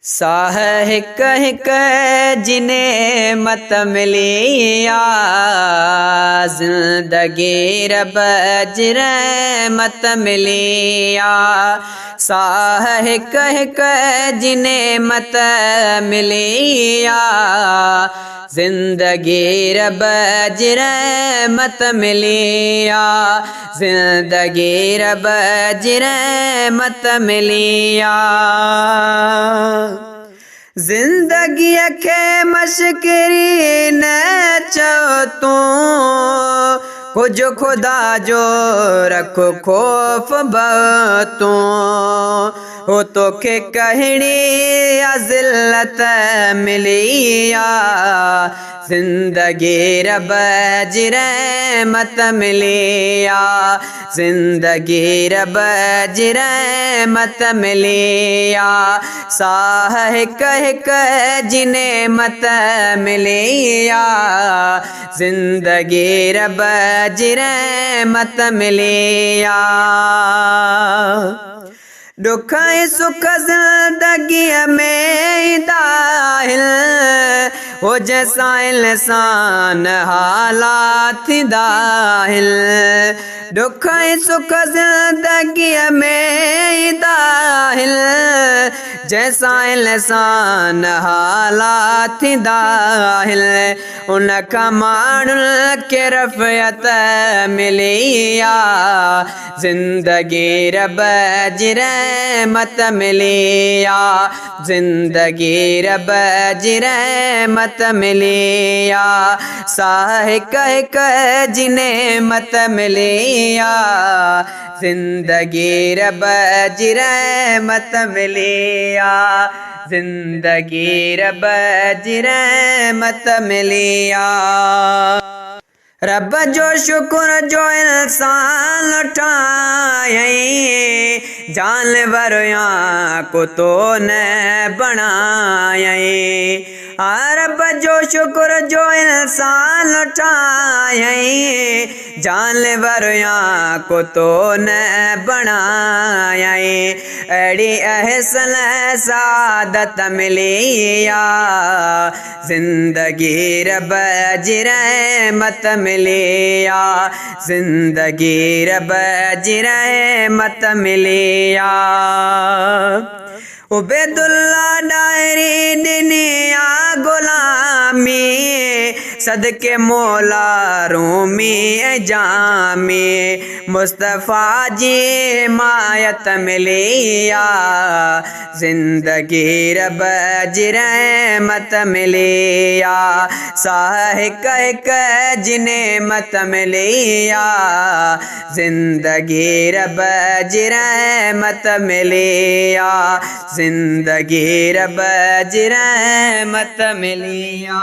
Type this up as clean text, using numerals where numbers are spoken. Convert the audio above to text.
साह हिक हिक जिन्हें मत मिलिया जिंदगी रब जी रहमत मिलिया। साह हिक हिक जिन्हें मत मिलिया जिंदगी रब जी रहमत मिलिया। जिंदगी रब जी रहमत मिलिया। जिंदगी के मशकरी न चो तू कुछ खुदा जो रखो खौफ बतू हो तो के कहनी अज़िल्लत मिलिया। जिंदगी रब जी रहमत मिलिया। जिंदगी रब जी रहमत मिलिया। साह हिक हिक जिन्हें मत मिलिया जिंदगी रब जी रहमत मिलिया। दुख सुख जिंदगी में दाहिल हो जैसा इंसान हालात दाहिल। दुख सुख जिंदगी में दाहिल जैसा इंसान हालात दाहिल। उनका मानुल के रफ़यत मिलिया। जिंदगी रब जी रहमत मिलिया। जिंदगी रब जी रहमत मिलिया। साह हिक हिक जिन्हें मत मिलिया जिंदगी रब जी रहमत मिलिया। जिंदगी रब जी रहमत मिलिया। रब जो शुक्र जो इंसान उठाए जानवर को तो न बनाए। रब जो शुक्र जो इंसान उठाए जानवर को तो न बनाए। एड़ी अहसन सादत मिलिया जिंदगी रब जी रहमत मिलिया। जिंदगी रब जी रहमत मिलिया। उबैदुल्ला डायरी दुनिया गुलामी सदके मौला रूमी जामी। मुस्तफ़ा जी हिमायत मिलिया जिंदगी रब जी रहमत मिलिया। साह हिक हिक जिन्हें मत मिलिया जिंदगी रब जी रहमत मिलिया। जिंदगी रब जी रहमत मिलिया।